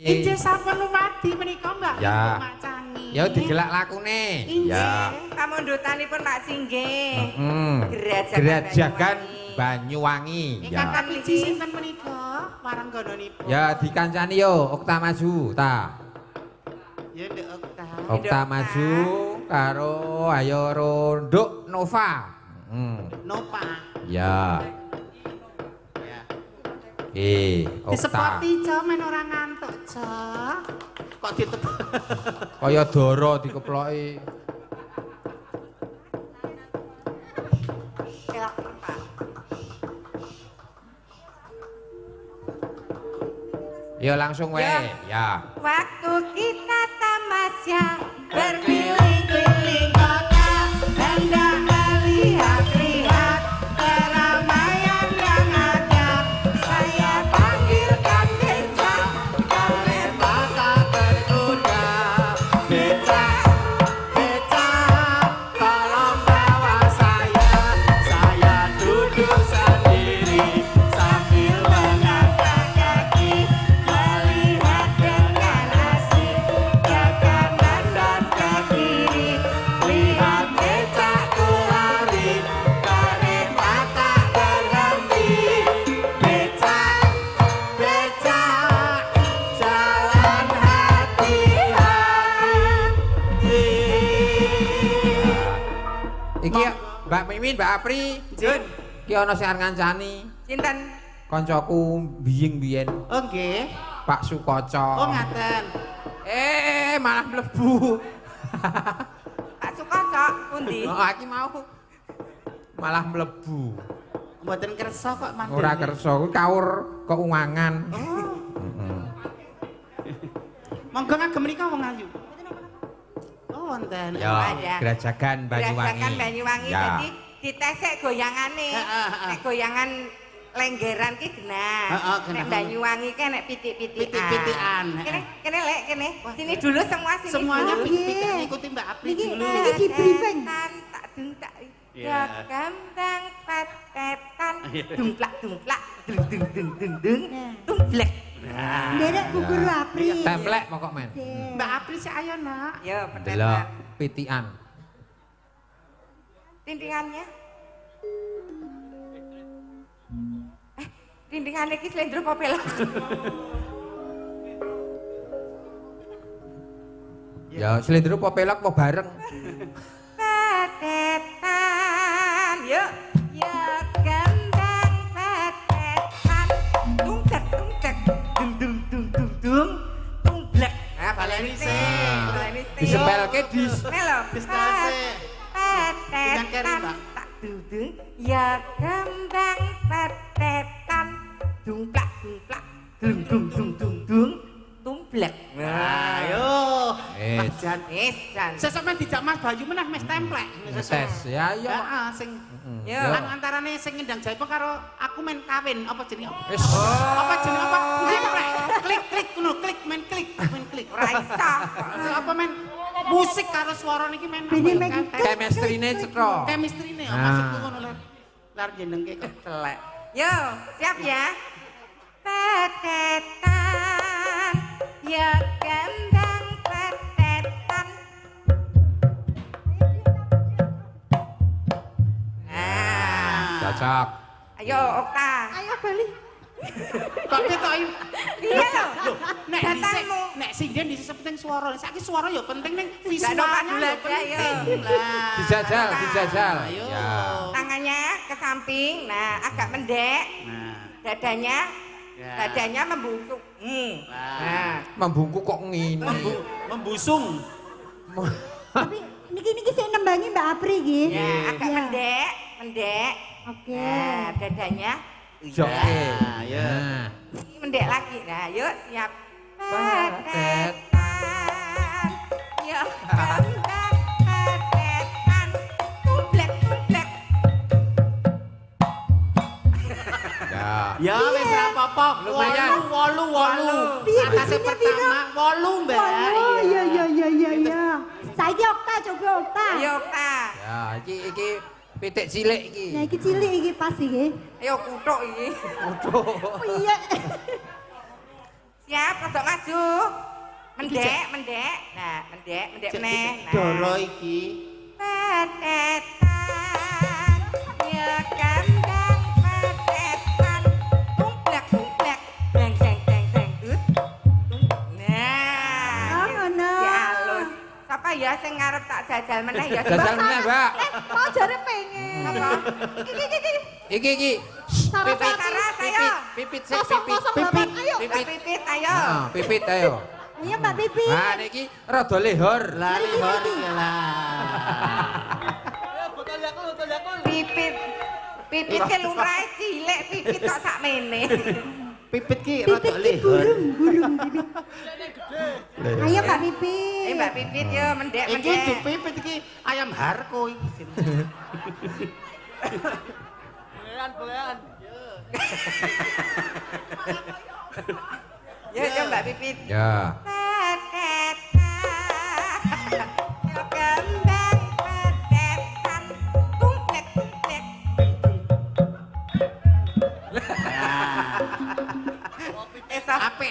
Injih sampun wadi menika Mbak Ya. Macangi. Ya digelak lakune. Ya. Pamundutanipun Pak Singgih. Gerajakan Gerajakan Banyuwangi. Ingkang Ya. kapiji sinten menika waranggananipun? Ya dikancani yo Okta maju ta. Ya Nduk Okta. Okta maju karo ayo Rondok Nova. Nova. Ya. Ya. Okta. Disepoti Jo men ora ngantuk Jo. Kok ditebak. Kaya Doro dikeploki. Ya langsung wae. Ya. Waktu kita tamasya berkeliling-keliling kota, hendak melihat-lihat keramaian yang ada. Saya panggilkan beca, kalian mata berkuda. Beca, beca, tolong bawa saya duduk sendiri sambil mengangkat kaki. Melihat dengan asik ke kanan dan ke kiri. Lihat becakku lari, kereta tak berhenti. Becak, becak, jalan hati-hati. Iki Mbak Mimin, Mbak Apri. Jun. Iki ana sing arep ngancani. Sinten? Koncoku biyen Oh nggih. Pak Sukoco. Oh ngaten. Malah mlebu. Pak Sukoco, pundi? Oh, iki mau malah mlebu. Mboten kersa kok mandiri. Ora kersa kuwi kaur keuangan. Monggo ngagem menika wong ayu. Oh wonten. Ya, Ada. Gerajakan Banyuwangi. Gerajakan Banyuwangi. Ya. Jadi ditesek goyangane. Nek goyangan lenggeran ki genah. genah. Nek Banyuwangi ki nek pitik-pitikan. Pitik-pitikan. Kene lek kene. Sini dulu semua sini. Semuanya dulu. pitik-pitik ngikuti Mbak Apri dulu. Niki di briefing. Tak dung tak. Ya. Ya kambang patetan. Dumplak dumplak. Dung dung dung dung dung. Tumblek. Nderek gugur Apri. Templek pokok men. Mbak Apri sik ayo nak. Yo Delok petetan. pitian. Tintingannya. Tintingannya ki slendro popel. Ya, slendro apa pelak apa bareng? Patetan, yuk, ya kembang patetan, tungcek, dung dung dung dung dung, tungblek. Nah, baleni sih, baleni sih. Disempelke dis. Melo, Dis tasik. Dengan keri, patetan, Mbak. tak dudung, ya kembang patetan, dungplak dungplak, dung dung dung dung dung, tumblek. Ayo. Mas Jan. Jan. Sesuk men dijak Mas Bayu meneh mes templek. Tes ya yo. Heeh, sing Yo. anu antarane sing ngendang Jaipong karo aku main kawin apa jenenge apa? Wis. Apa jenenge apa? Templek. Klik ngono, klik main klik. Ora iso. Apa main musik karo swara niki main Bini apa? main Chemistry-ne cetha. Chemistry-ne Nah. maksudku ngono lho. Lar jenengke kok. Telek. Yo, siap ya. Patetan, ya kembang patetan. Nah, Cocok. ayo Okta. Ayo bali. Kok ketok iki? Iya lho. Nek dhisik, Datangmu. nek sinden dhisik penting swara. Saiki swara ya penting ning Gak ada visualnya padu ya aja, ya. penting. Lah. Dijajal, dijajal. Ayo. Ya. Tangannya ke samping, nah agak mendek. Nah. Dadanya, Ya. dadanya membungkuk. Nah, Membungkuk kok ngene. Membusung. Tapi niki sik nembangi Mbak Apri iki. ya agak Ya. mendek, mendek. Oke. Nah, dadanya Joke. ya. Nah. mendek lagi. Nah, yuk siap. Patetan. Yuk, kembang patetan. Tumblek, tumblek. Ya. Ya wis ra apa-apa. Lumayan. 8. Piye Atase bisine piro? pertama 8, Mbak. Oh iya. Saiki Okta coba Okta. Ayo, Okta. Ya, iki pitik cilik iki. Nah iki cilik iki pas iki. Ayo kutuk iki. Waduh. Oh iya. Siap, rodok maju. Mendek. Nah, mendek meneh. Nah. Doro iki. Petetan, ya kandang petetan. Tumplek, beng. Nah, Oh, ngono. ya halus. Sapa ya sing ngarep tak jajal meneh ya. Jajal meneh, Mbak. Mau jare pengen. Apa? Iki. Saraswati. Saras ayo. Pipit sik, Kosong pipit. banget. Ayo. Pipit ayo. Nah, pipit ayo. Ayo Mbak Pipi. Nah, niki rada lehor. Lari hor lah. Pipit ke lumrahe cilik, pipit kok sakmene. Pipit ki Pipit rada ki lehor. burung pipit. Ayo Mbak Pipi. Mbak Pipit yo mendek. Iki dipipit iki ayam harko iki. Belean. Ya Mbak Pipit. Ya. Petetan, ya kembang petetan, tumplek.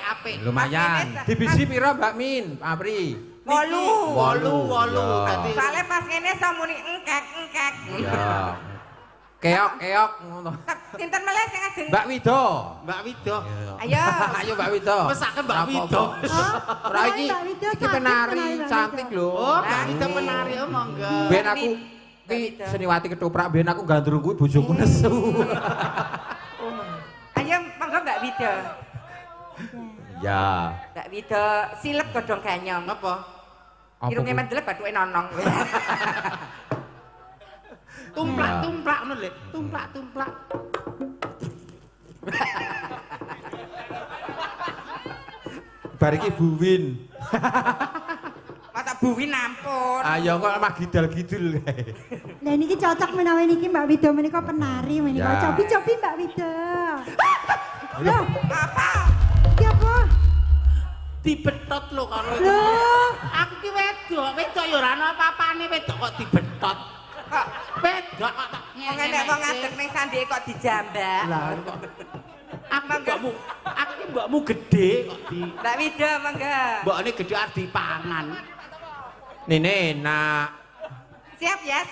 Apik. Lumayan. Divisi pira Mbak Min? Apri. 8. Wolu. Dadi Soale pas kene samuni engkek. Ya. Keok ngono. Sinten meleh sing ajeng? Mbak Wido. Mbak Wido. Ayo. Ayo Mbak Wido. Mesake Mbak Wido. Ora iki Mbak Wido iki penari cantik lho. Oh, Mbak Wido penari oh monggo. Ben aku ki Seniwati ketoprak ben aku gandrung kuwi bojoku nesu. Ayo monggo Mbak Wida. Ya. Mbak Wida silep godhong ganyong. Apa? Irunge mendelep bathuke nonong. Tumplak ngono lho. Tumplak. Bar iki buwin. Masa buwi nampun. Ayo kok mah gidal-gidul kae. Lah niki cocok menawa niki Mbak Wido menika penari menika. Ya. Cobi Mbak Wido. Ayo. Apa? Iki apa? Dibetot lho karo. Loh, Aku ki wedok ya ora ana apa-apane wedok kok dibetot. Kok Wedok kok tak wong enek wong ngadeg ning sandhe kok dijambak. Lah kok. Aku ki mbokmu gedhe kok di Mbak Wida monggo. mbokne gedhe arep dipangan. Nene nak. Siap ya.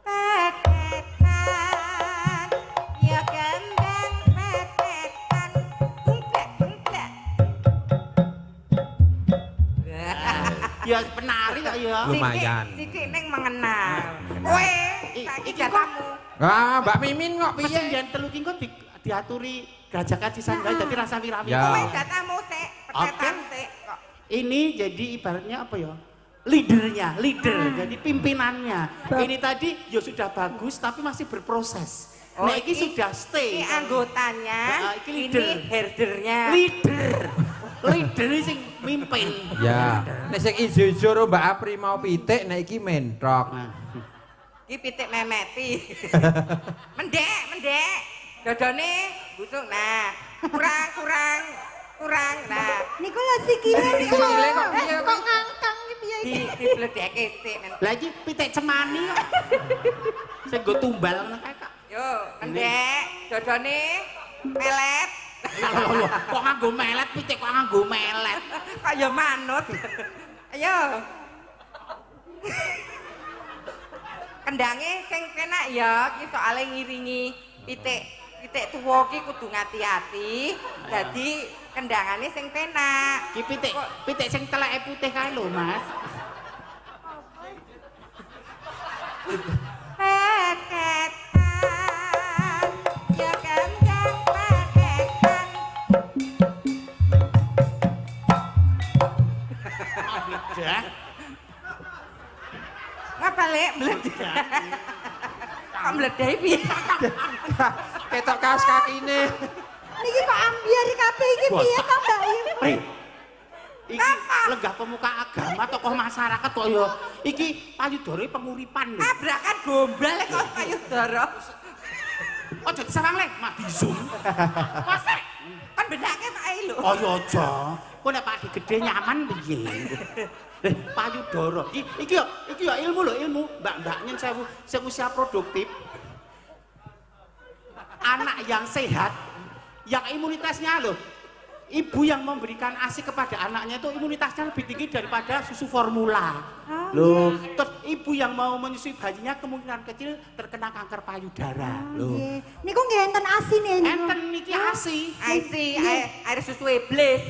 Petetan, ya kembang petetan, tumplek. Ya penari kok ya. Lumayan. Sithik ning mengenal. Kowe saiki Iki kok- jatamu. Ah, Mbak Mimin kok Mesti piye? yen telu ki kok diaturi Grajak Kacisan gawe dadi rasa wirami. Ya. Kowe jatamu sik, petetan sik kok. Ini jadi ibaratnya apa ya? Leader. Jadi pimpinannya. Ini tadi ya sudah bagus tapi masih berproses. Oh, Nah, ini sudah Ini stay. anggotanya, Iki ini leader. herdernya. Leader sing mimpin. Ya. Nek sing ijo-ijo karo Mbak Apri mau pitik nek iki mentrok. Nah, Iki pitik memeti. Mendek. Dodone busuk. Nah, kurang. Nah, niku lho sikile niku. Sikile kok piye, Kok Wi? ngangkang iki piye iki? dibledeke sik. lah iki pitik cemani kok. Sing go tumbal ngono kae kok. Yo, mendek. Dodone melet. Kok nganggo melet pitik kok nganggo melet. Kaya manut. Ayo. Kendange sing penak ya, iki soalé ngiringi pitik tuwa iki kudu ngati-ati. Dadi kendangane sing penak. Ki pitik sing teleke putih kae lho, Mas. Petetan, ya kandang petetan. Dah. Ngapa lek mledek? Kok mledek piye? Ketok kaos kakine. Niki kok ambiar kabeh iki piye to Mbak Im? Iki lenggah pemuka agama tokoh masyarakat kok ya. Iki payudara penguripan lho. Tabrakan gombal kok payudara. Aja disawang le, mak di zoom. Wasek. Kan bedake Pak lho. Oh ya aja. Kok nek Pak Gede nyaman piye? Payudara. Iki ya ilmu lho, ilmu. Mbak nyen sewu sing usia produktif. Anak yang sehat, yang imunitasnya lho ibu yang memberikan ASI kepada anaknya itu imunitasnya lebih tinggi daripada susu formula. Oh, Loh, terus ibu yang mau menyusui bayinya kemungkinan kecil terkena kanker payudara. Loh. nggih. Niku nggih enten asin ya niku. Enten niki ASI. Air susu iblis.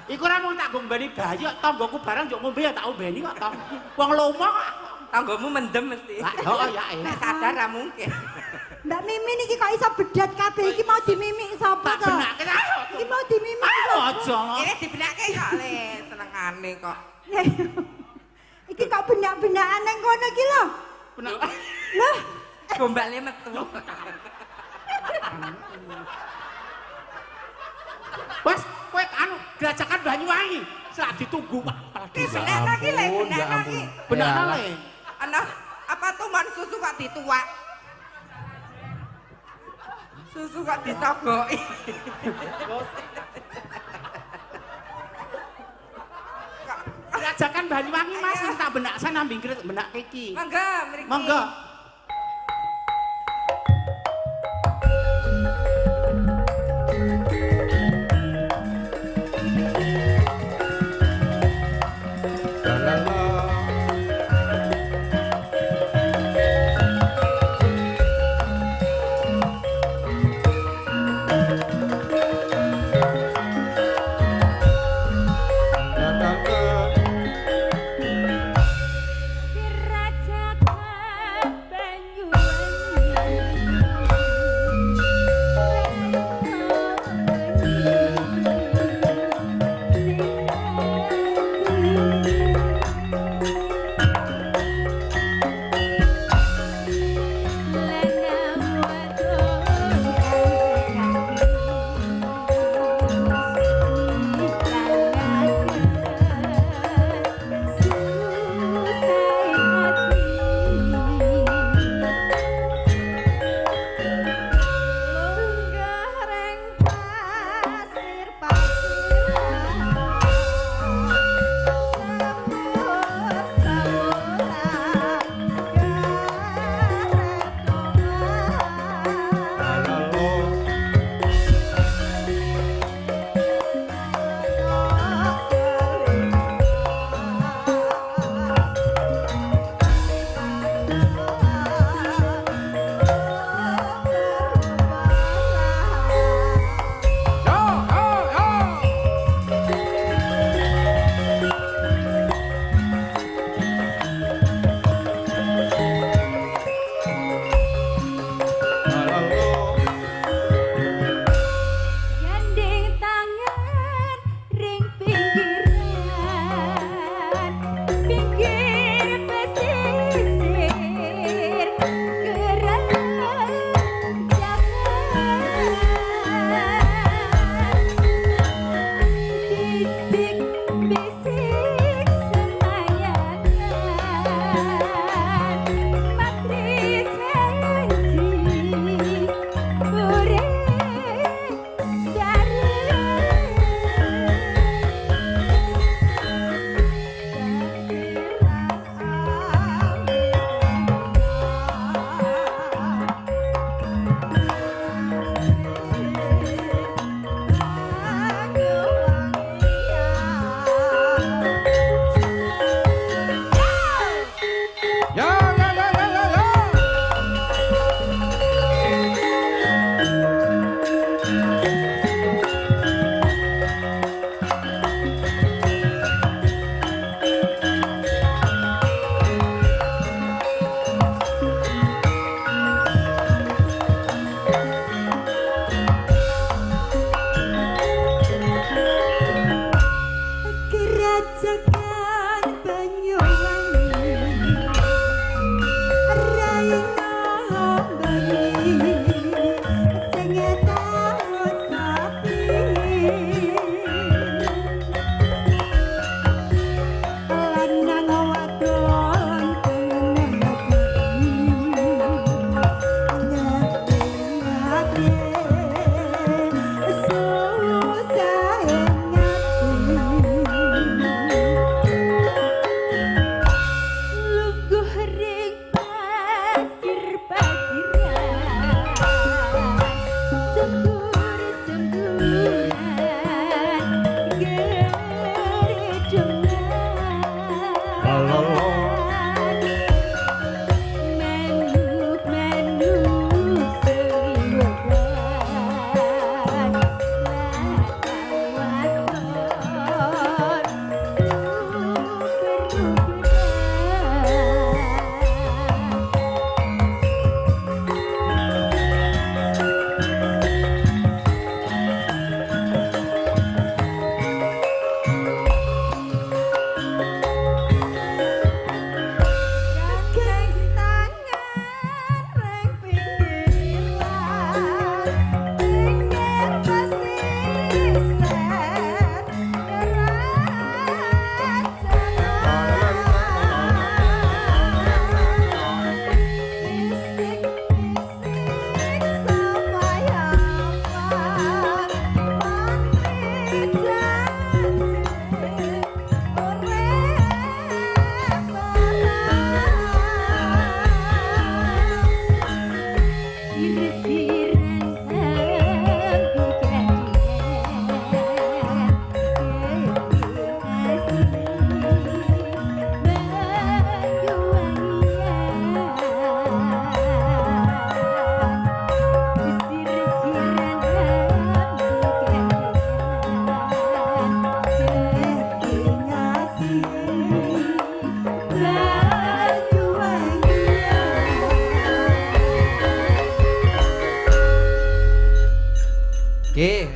Iku ora mung tak gombeni bayi kok tanggoku barang yo ngombe ya tak ombeni kok tong. Wong lomo kok. Tanggomu mendem mesti. Oh ya. Nek sadar ra mungkin. Mbak Mimi niki kok iso bedat kabeh iki mau dimimik sapa Tak to? benake ayo. Iki mau dimimik sapa? Aja. Ini dibenake kok le, senengane kok. Iki kok benak-benakan nang kono iki lho. Benak. Loh, Gombale metu. Wes, kowe anu gerajakan Banyuwangi. Sak ditunggu Pak. Benak lagi le, benak lagi. Benak Ya. le. Ana apa tuh man susu kok dituak? Susu kok disogoki. Gerajakan Banyuwangi Mas sing tak benak sana pinggir benak iki. Mangga mriki. Monggo. Dirajakan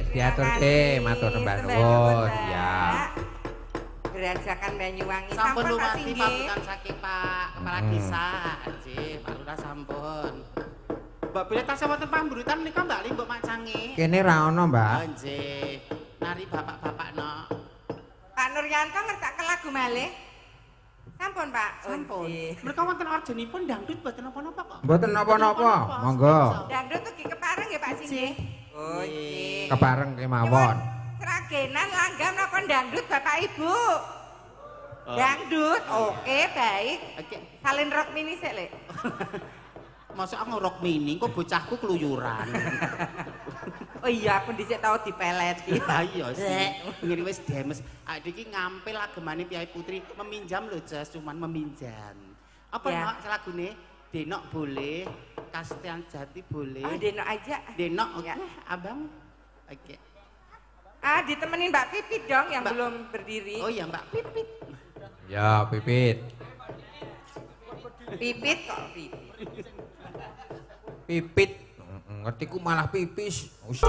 Diaturke matur sembah nuwun ya. Gerajakan Banyuwangi Sampun Pak lumati Singgih. pambutan saking Pak Kepala Desa. Nggih, Pak Lurah sampun. Mbak bilih tasih wonten pamburutan menika Mbak Li mbok macange. Kene ra ono, Mbak. Oh nggih. Nari bapak-bapak no. Pak Nuryanto ngertake lagu malih. Sampun, Pak. Sampun. nggih. Mereka wonten orjenipun dangdut mboten napa-napa kok. Mboten napa-napa, monggo. Dangdut tuh kepareng nggih Pak Singgih. Oh, nggih. Kepareng kemawon. Seragenan langgam napa dangdut Bapak Ibu? Dangdut. Oke, baik. Oke. Salin rock mini sik, Lek. Masuk aku ngerok mini kok bocahku keluyuran. Oh iya, aku dhisik tau dipeleti. Lah iya sih. Ngene wis demes. Adik iki ngampil agemane Piai Putri meminjam lho Jas, cuman meminjam. Apa Ya. Mak lagune? Denok boleh, Kastian Jati boleh. Oh, Denok aja. Denok oke, Ya. Abang. Oke. Ah, ditemenin Mbak Pipit dong yang Mbak- belum berdiri. Oh iya Mbak Pipit. Ya, Pipit. Pipit kok Pipit. Pipit. Ngerti ku malah pipis. Wis.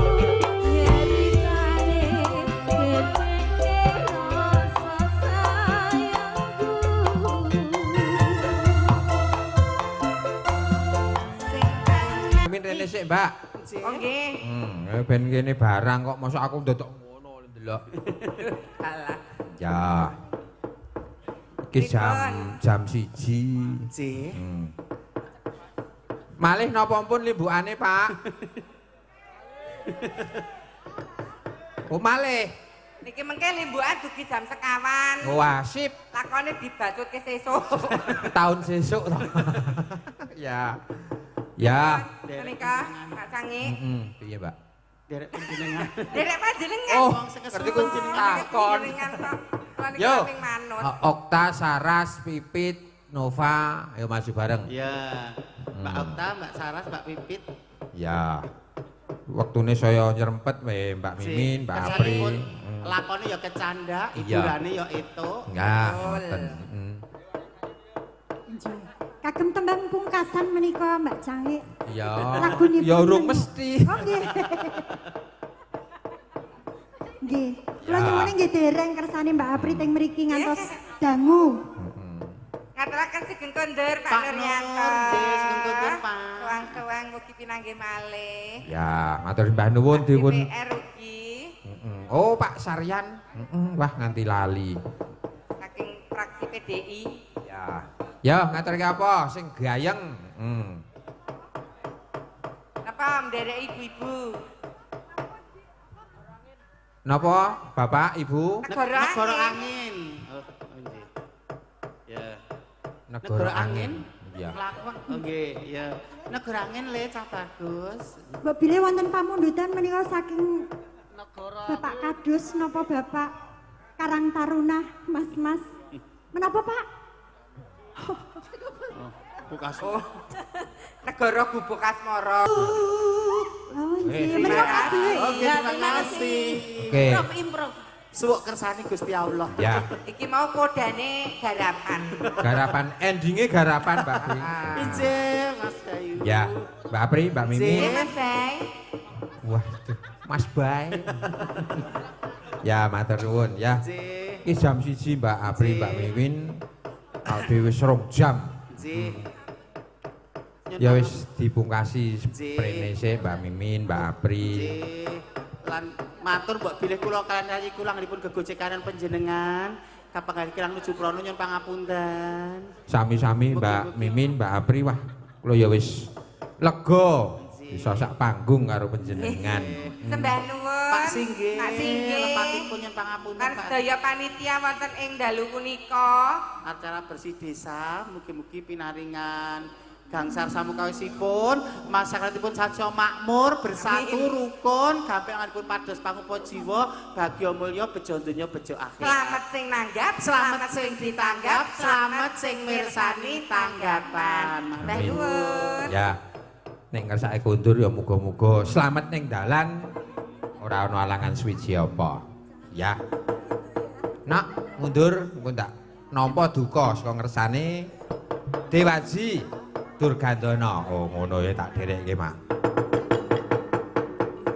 Min rene sik, Mbak. Oh nggih. Ben kene barang kok mosok aku ndodok ngono ndelok. Alah. Ya. Iki jam 1. Nggih. Malih napa pun limbukane, Pak? Oh, malih. Niki mengke limbukan dugi jam sekawan. Wah, sip. Lakone dibacutke sesuk. Tahun sesuk to. Ya. Ya. Menika Pak Cangi. Piye, Mbak? Derek panjenengan. Derek panjenengan. Oh, Wong sing ngerti kesuwen ku jenengan. takon. Jenengan kok. Kula niki Yo. ping manut. Okta, Saras, Pipit, Nova, ayo maju bareng. Ya. Mbak Okta, Mbak Saras, Mbak Pipit. Ya. Waktune saya nyerempet we Mbak Mimin, Mbak Apri. Kesanipun lakone ya kecanda, Iya. hiburane ya itu. Enggak, Betul. ngoten. Kagem tembang pungkasan menika Mbak Cangi. Ya. Lagunipun Ya urung menika. mesti. Oh nggih. Nggih. Kula Ya. nyuwun nggih dereng kersane Mbak Apri teng mriki ngantos dangu. Ngaturaken Sugeng Kondur Pak Pak Nuryanto. Nur, nggih, Sugeng Kondur, Pak. Tuang-tuang mugi pinanggih malih. Ya, matur sembah nuwun dipun. DPR ugi Oh, Pak Saryan. Wah, nganti lali. saking fraksi PDI. Ya. Ya, ngaturke apa sing gayeng? Napa mderek ibu-ibu? Napa, Bapak, Ibu? Negara Negara angin. angin. Oh, nggih. Ya. Negara angin. Ya. Lakon. Oh nggih, ya. Negara angin le cah bagus. Mbok bilih wonten pamundutan menika saking Bapak Kadus napa Bapak Karang Taruna, Mas-mas. Menapa, Pak? Bukas. Negara Gubuk Asmara. Oh, nggih, menika kabeh. Oke, terima kasih. Oke. Suwuk kersane Gusti Allah. Ya, Iki mau kodane garapan. garapan endingnya garapan, Mbak Pri. Injil Mas Bayu. Ya, Mbak Apri, Mbak Nggih, Mimin. Mas Bay. Waduh, Mas Bay. Ya, matur nuwun ya. Nggih. Iki jam 1 Mbak Apri, Mbak Mimin. Awake dhewe wis 2 jam. Nggih. Ya wis dipungkasi Nggih. sprene sik Mbak Mimin, Mbak Apri. Nggih. Lan matur mbok bilih kula kalian rayi kula ngripun gegojekanan panjenengan. Kapanggih kirang nuju prana nyuwun pangapunten. Sami-sami Mbak Mimin, Mbak Apri, wah kula ya wis lega bisa sak panggung karo panjenengan. Sembah nuwun. Pak Singgih. Pak Singgih. Lepatipun nyuwun pangapunten Lan Pak. sedaya panitia wonten ing dalu punika. Acara bersih desa mugi-mugi pinaringan gangsar samukawisipun masyarakatipun saja makmur bersatu rukun gampinganipun pados pangupa jiwa bagya mulya bejo donya bejo akhirat. Selamat sing nanggap, Selamat sing ditanggap, selamat sing mirsani tanggapan. Mbah nuwun. Ya. Nek ngersake kondur ya muga-muga slamet ning dalan ora ana alangan swiji apa. Ya. Nak mundur engko ndak nampa duka saka ngersane Dewaji Durgandana. Oh ngono ya tak dherekke mak.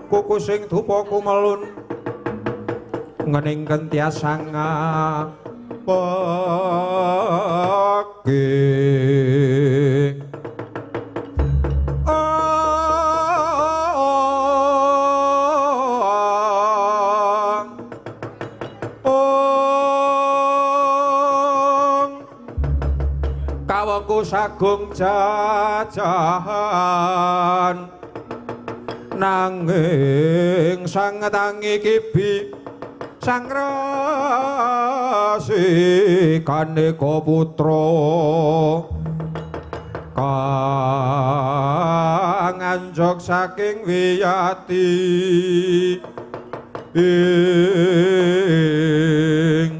Kuku sing dupa kumelun ngening kentiasanga pagi. Kawangku sagung jajahan nanging sang tangi kibi sang rasikane putra kang anjok saking wiyati ing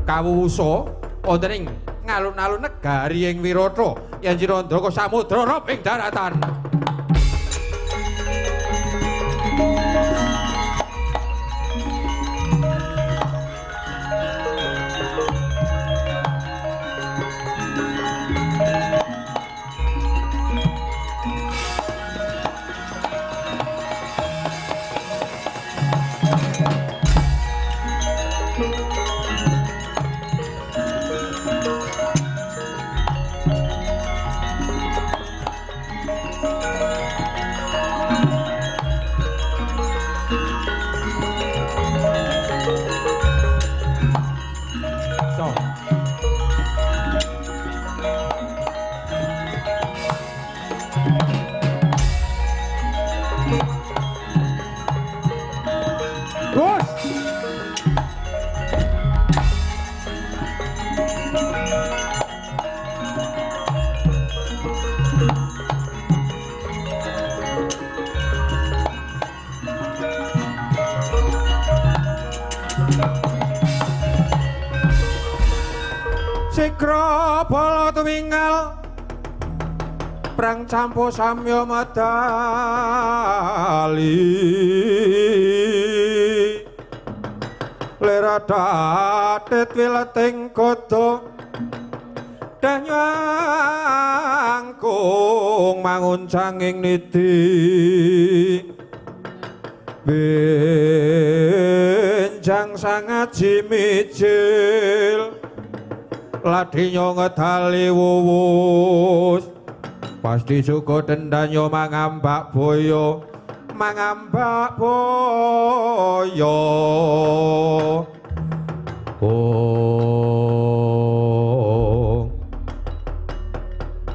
kawusa wonten ing ngalun-alun negari ing Wirata yen Cirandaka samudra rop ing daratan. Sikra bala tuwingal prang campo samya medali lera dadet wileting kodo danyangkung manguncang ing nidi benjang sangat jimicil ladhinya ngedali wuwus pasti juga dendanyo mangambak boyo oh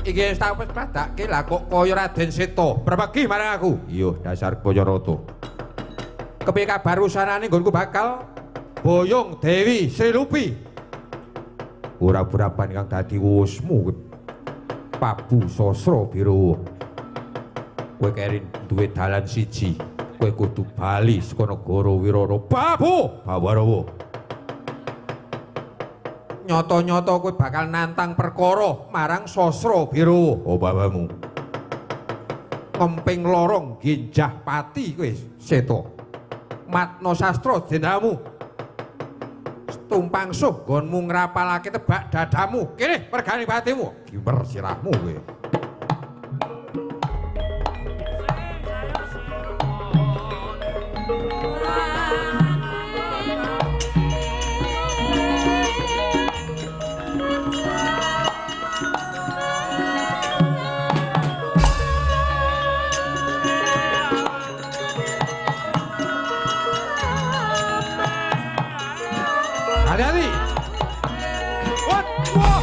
iki wis tak wis padake lah kok kaya Raden Seta berbagi marang aku iya dasar kaya rata kepiye kabar usanane nggonku bakal boyong Dewi Sri Lupi ora burapan kang dadi wusmu Prabu Sasra Biru kowe kerin duwe dalan siji kowe kudu bali saka negara Wirara Babu Bawarawa nyata-nyata kowe bakal nantang perkara marang Sasra Biru oh babamu ngemping lorong ginjah pati kowe Seta matna sastra jendramu tumpang suh gonmu ngrapalake tebak dadamu kene pergane patimu gimer sirahmu kowe hati-hati. Wah.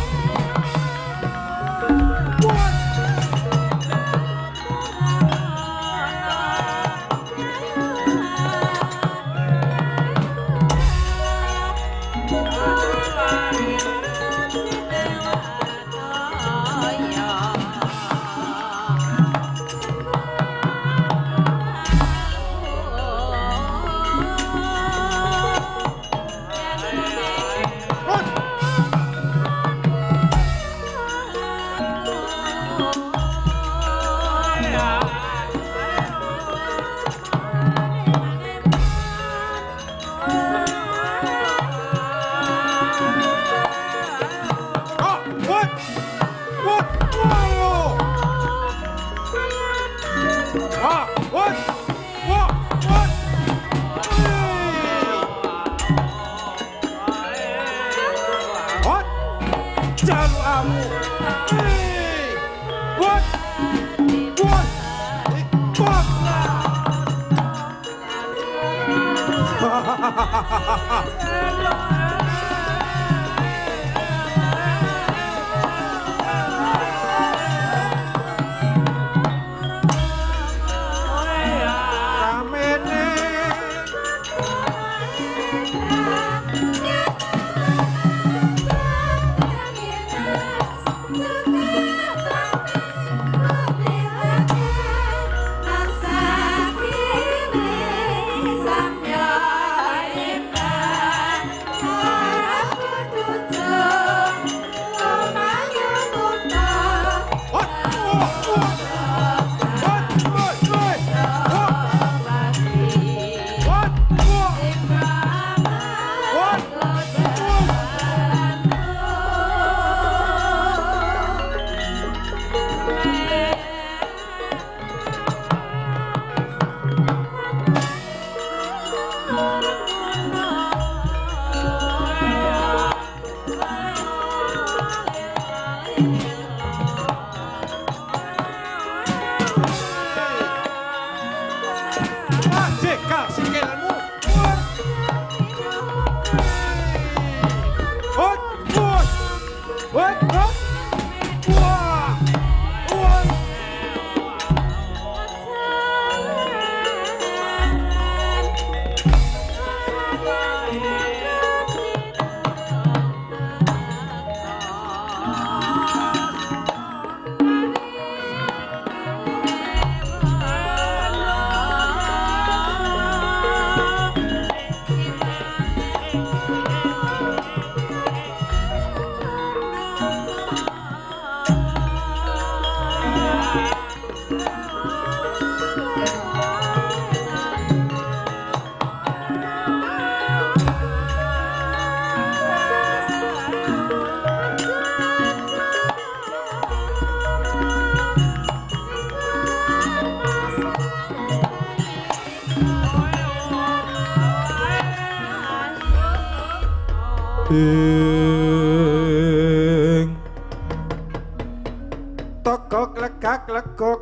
Tegok legak legok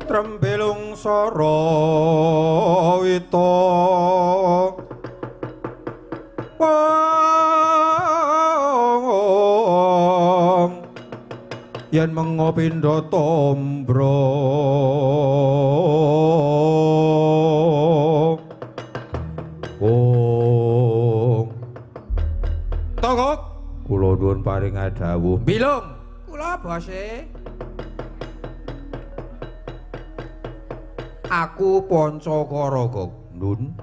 trembelung sara wita wong yen mengo pindha tombra Tegok kula nuwun paring dawuh bilung kula bose aku Pancakara kok Nun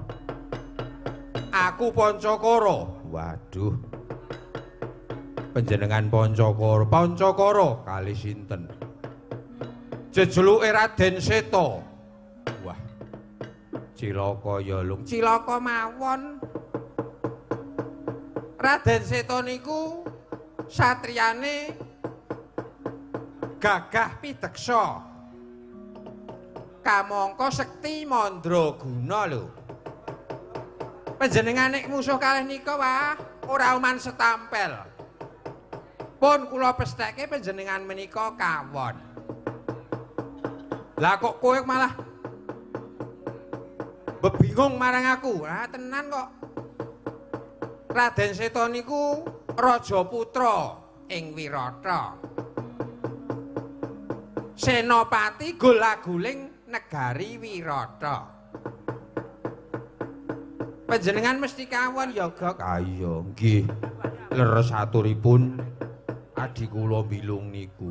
aku Pancakara waduh panjenengan Pancakara kali sinten jejuluke Raden Seta wah cilaka ya lung cilaka mawon Raden Seta niku satriyane gagah pideksa kamangka sekti mandraguna lho panjenengan nek musuh kalih nika wah ora uman setampel pun kula pestheke panjenengan menika kawon lah kok kowe malah bebingung marang aku ah tenan kok Raden Seta niku raja putra ing Wirata. Senopati gola-guling negari Wirata. Panjenengan mesti kawon ya, Gok. Ayo, nggih. Leres aturipun adi kula bilung niku.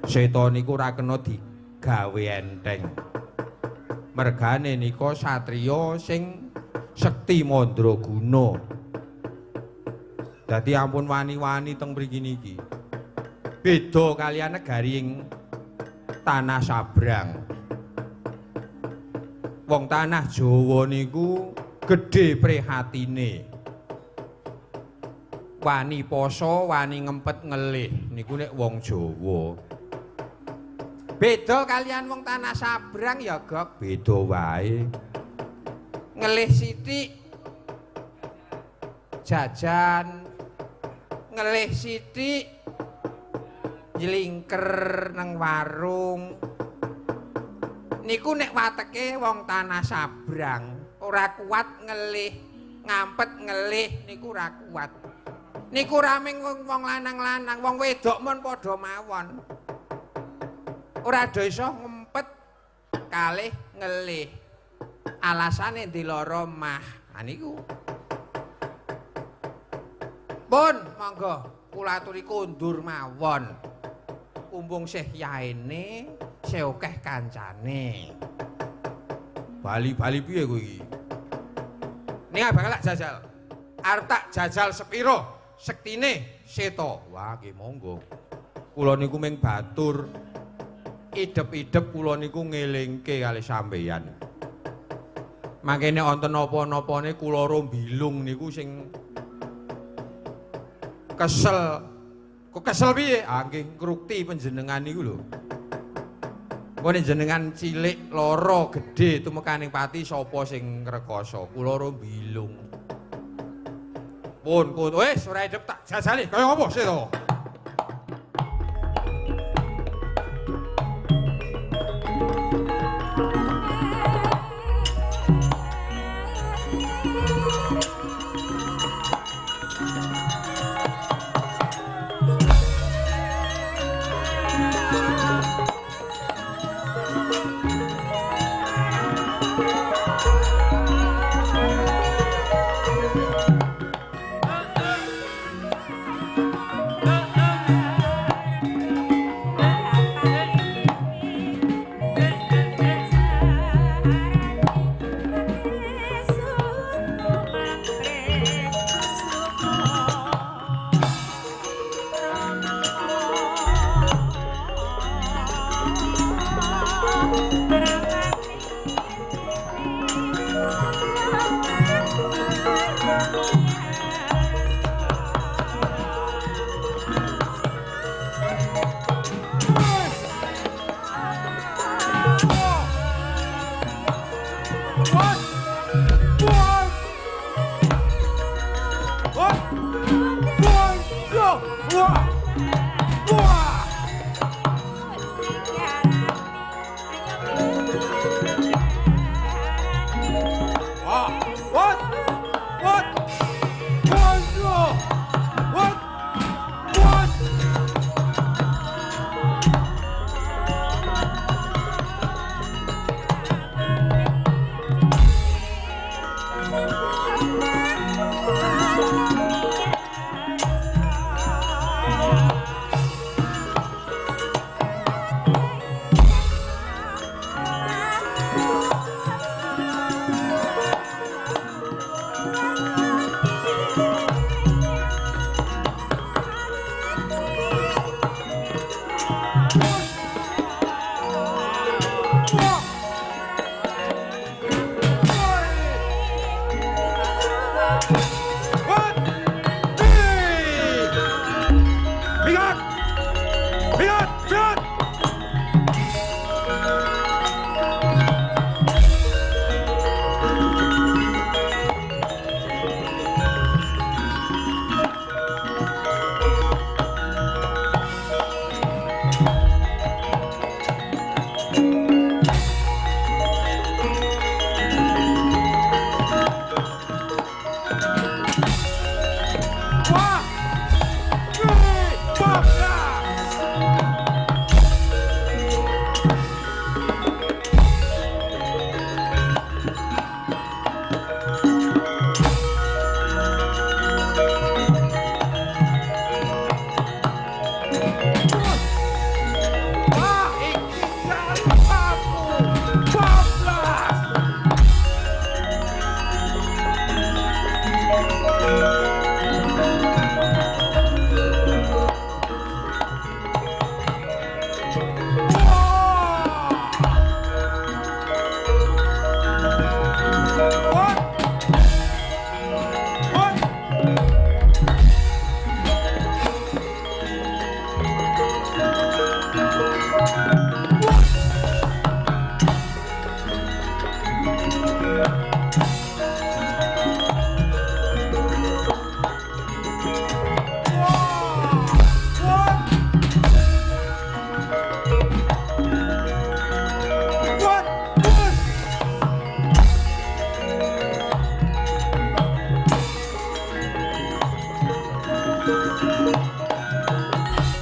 Seta niku ora kena digawe enteng. Mergane nika satriya sing sekti mandraguna. Dadi ampun wani-wani teng mriki niki. Beda kaliyan negari ing tanah sabrang. Wong tanah Jawa niku gedhe prihatine. Wani poso, wani ngempet ngelih niku nek wong Jawa. Beda kaliyan wong tanah sabrang ya, Gok. Beda wae. Ngelih sithik jajan, ngelih sithik nyelingker nang warung, Niku nek wateke wong tanah sabrang, ora kuat ngelih, ngampet ngelih niku ora kuat. Niku raming wong lanang-lanang, wong wedok mon padha mawon. Ora do iso ngempet kalih ngelih. Alasane ndilara mah. Ha niku. Pun monggo kula aturi kondur mawon. Kumpung sih yaene, seokeh kancane. Bali-bali piye kowe iki? Ning bakal jajal. Arep tak jajal sepiro? Sektine seto. Wah, nggih monggo. Kula niku ming batur. Idep-idep kula niku ngelingke kali sampeyan. Mangkene wonten napa-napane kula rombilung niku sing kesel. Kok kesel piye? Ah nggih ngrukti panjenengan niku lho. Kene jenengan cilik lara gedhe tumekaning pati sapa sing ngrekoso? Kula rombilung. Pun wis ora edep tak jajali kaya apa sih to? Bigat!